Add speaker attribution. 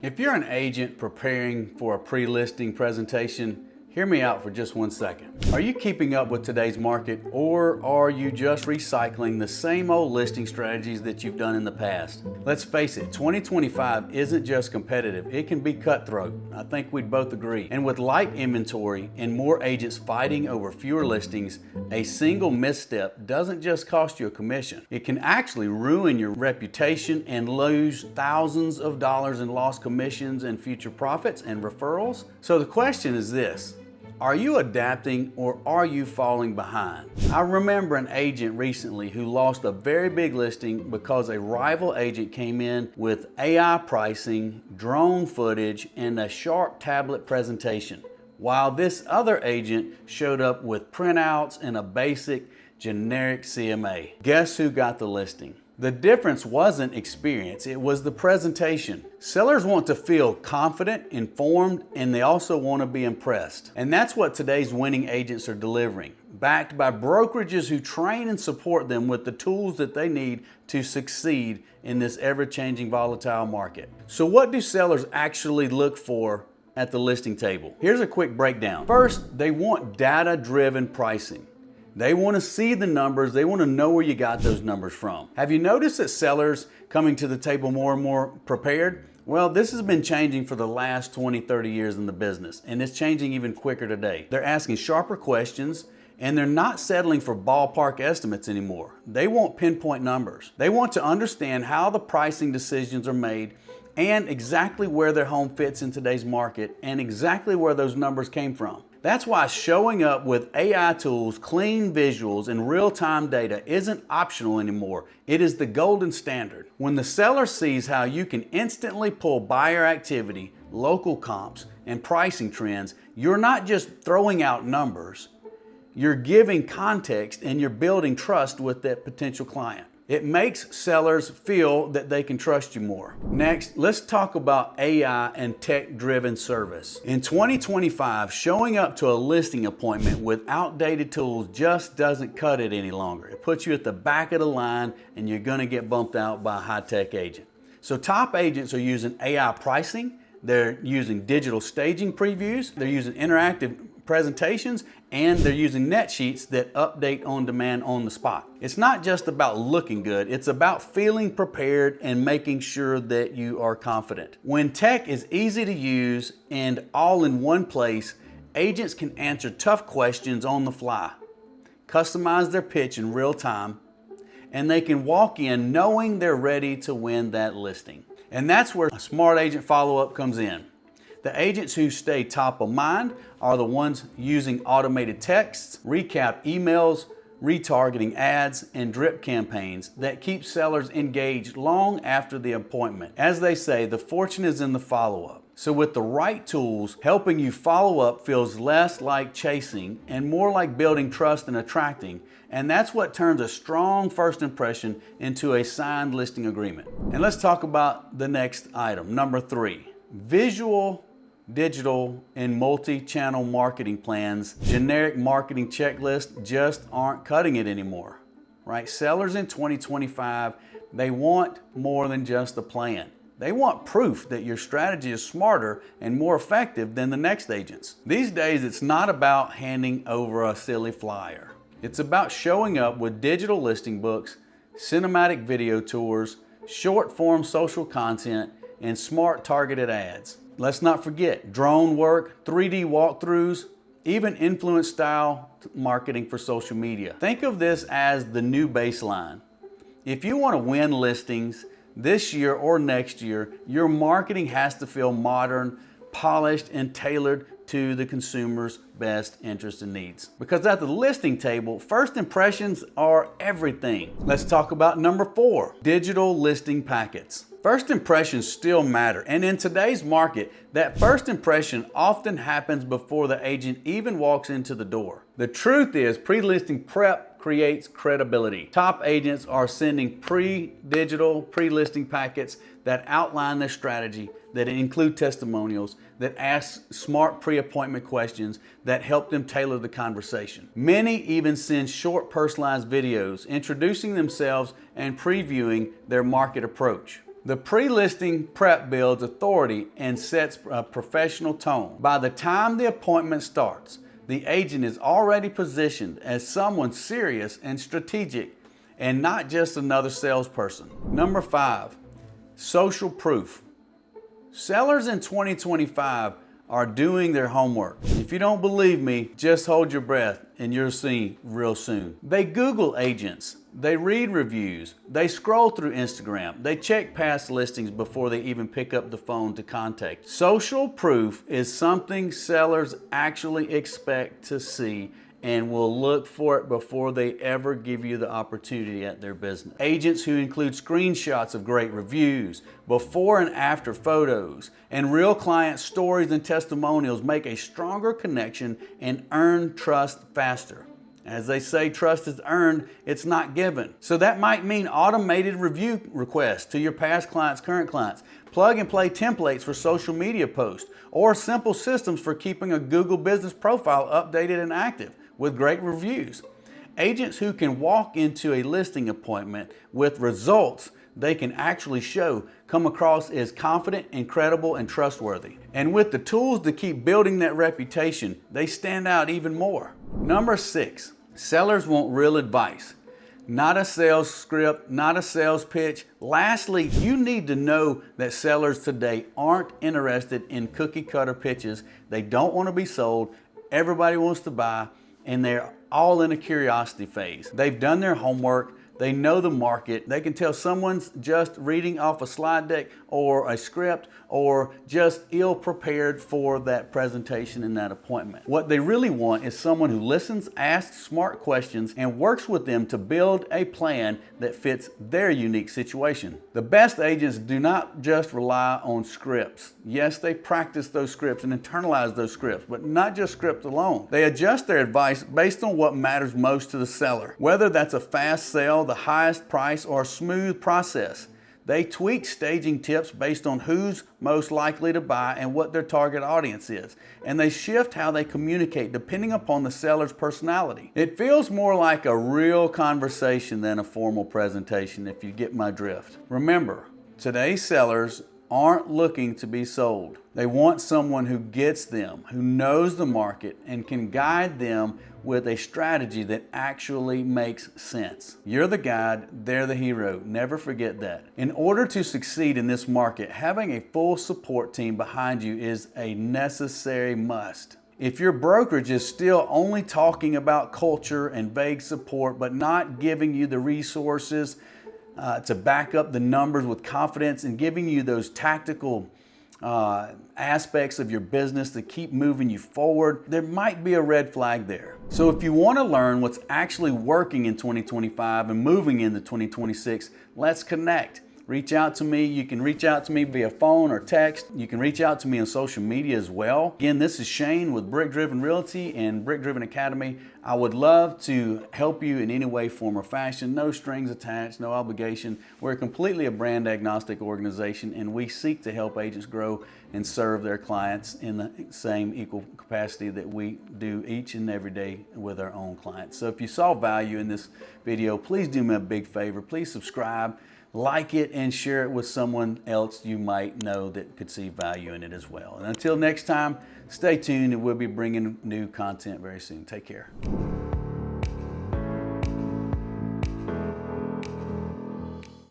Speaker 1: If you're an agent preparing for a pre-listing presentation, hear me out for just 1 second. Are you keeping up with today's market, or are you just recycling the same old listing strategies that you've done in the past? Let's face it, 2025 isn't just competitive, it can be cutthroat. I think we'd both agree. And with light inventory and more agents fighting over fewer listings, a single misstep doesn't just cost you a commission. It can actually ruin your reputation and lose thousands of dollars in lost commissions and future profits and referrals. So the question is this: are you adapting, or are you falling behind? I remember an agent recently who lost a very big listing because a rival agent came in with AI pricing, drone footage, and a sharp tablet presentation, while this other agent showed up with printouts and a basic generic CMA. Guess who got the listing? The difference wasn't experience, it was the presentation. Sellers want to feel confident, informed, and they also want to be impressed. And that's what today's winning agents are delivering, backed by brokerages who train and support them with the tools that they need to succeed in this ever-changing volatile market. So what do sellers actually look for at the listing table? Here's a quick breakdown. First, they want data-driven pricing. They want to see the numbers. They want to know where you got those numbers from. Have you noticed that sellers coming to the table more and more prepared? Well, this has been changing for the last 20, 30 years in the business, and it's changing even quicker today. They're asking sharper questions, and they're not settling for ballpark estimates anymore. They want pinpoint numbers. They want to understand how the pricing decisions are made and exactly where their home fits in today's market and exactly where those numbers came from. That's why showing up with AI tools, clean visuals, and real-time data isn't optional anymore. It is the golden standard. When the seller sees how you can instantly pull buyer activity, local comps, and pricing trends, you're not just throwing out numbers. You're giving context and you're building trust with that potential client. It makes sellers feel that they can trust you more. Next, let's talk about AI and tech-driven service. In 2025, showing up to a listing appointment with outdated tools just doesn't cut it any longer. It puts you at the back of the line and you're gonna get bumped out by a high-tech agent. So top agents are using AI pricing, they're using digital staging previews, they're using interactive presentations, and they're using net sheets that update on demand on the spot. It's not just about looking good, it's about feeling prepared and making sure that you are confident. When tech is easy to use and all in one place, agents can answer tough questions on the fly, customize their pitch in real time, and they can walk in knowing they're ready to win that listing. And that's where a smart agent follow-up comes in. The agents who stay top of mind are the ones using automated texts, recap emails, retargeting ads, and drip campaigns that keep sellers engaged long after the appointment. As they say, the fortune is in the follow-up. So with the right tools, helping you follow up feels less like chasing and more like building trust and attracting. And that's what turns a strong first impression into a signed listing agreement. And let's talk about the next item, number 3. Visual, digital, and multi-channel marketing plans. Generic marketing checklists just aren't cutting it anymore, right? Sellers in 2025, they want more than just a plan. They want proof that your strategy is smarter and more effective than the next agent's. These days, it's not about handing over a silly flyer. It's about showing up with digital listing books, cinematic video tours, short-form social content, and smart targeted ads. Let's not forget drone work, 3D walkthroughs, even influence style marketing for social media. Think of this as the new baseline. If you want to win listings this year or next year, your marketing has to feel modern, polished, and tailored to the consumer's best interests and needs. Because at the listing table, first impressions are everything. Let's talk about number 4, digital listing packets. First impressions still matter, and in today's market, that first impression often happens before the agent even walks into the door. The truth is, pre-listing prep creates credibility. Top agents are sending pre-digital, pre-listing packets that outline their strategy, that include testimonials, that ask smart pre-appointment questions that help them tailor the conversation. Many even send short personalized videos introducing themselves and previewing their market approach. The pre-listing prep builds authority and sets a professional tone. By the time the appointment starts, the agent is already positioned as someone serious and strategic and not just another salesperson. Number 5, social proof. Sellers in 2025 are doing their homework. If you don't believe me, just hold your breath and you'll see real soon. They Google agents, they read reviews, they scroll through Instagram, they check past listings before they even pick up the phone to contact. Social proof is something sellers actually expect to see and will look for it before they ever give you the opportunity at their business. Agents who include screenshots of great reviews, before and after photos, and real client stories and testimonials make a stronger connection and earn trust faster. As they say, trust is earned, it's not given. So that might mean automated review requests to your past clients, current clients, plug and play templates for social media posts, or simple systems for keeping a Google business profile updated and active with great reviews. Agents who can walk into a listing appointment with results they can actually show come across as confident, incredible, and trustworthy. And with the tools to keep building that reputation, they stand out even more. Number 6, sellers want real advice. Not a sales script, not a sales pitch. Lastly, you need to know that sellers today aren't interested in cookie cutter pitches. They don't want to be sold. Everybody wants to buy, and they're all in a curiosity phase. They've done their homework. They know the market. They can tell someone's just reading off a slide deck or a script or just ill prepared for that presentation and that appointment. What they really want is someone who listens, asks smart questions, and works with them to build a plan that fits their unique situation. The best agents do not just rely on scripts. Yes, they practice those scripts and internalize those scripts, but not just scripts alone. They adjust their advice based on what matters most to the seller, whether that's a fast sale, the highest price, or a smooth process. They tweak staging tips based on who's most likely to buy and what their target audience is. And they shift how they communicate depending upon the seller's personality. It feels more like a real conversation than a formal presentation, if you get my drift. Remember, today's sellers aren't looking to be sold. They want someone who gets them, who knows the market, and can guide them with a strategy that actually makes sense. You're the guide, they're the hero. Never forget that. In order to succeed in this market, having a full support team behind you is a necessary must. If your brokerage is still only talking about culture and vague support, but not giving you the resources to back up the numbers with confidence and giving you those tactical aspects of your business to keep moving you forward, there might be a red flag there. So if you want to learn what's actually working in 2025 and moving into 2026, let's connect. Reach out to me. You can reach out to me via phone or text. You can reach out to me on social media as well. Again, this is Shane with BrickDriven Realty and BrickDriven Academy. I would love to help you in any way, form, or fashion. No strings attached, no obligation. We're completely a brand agnostic organization, and we seek to help agents grow and serve their clients in the same equal capacity that we do each and every day with our own clients. So if you saw value in this video, please do me a big favor. Please subscribe, like it, and share it with someone else you might know that could see value in it as well. And until next time, stay tuned, and we'll be bringing new content very soon. Take care.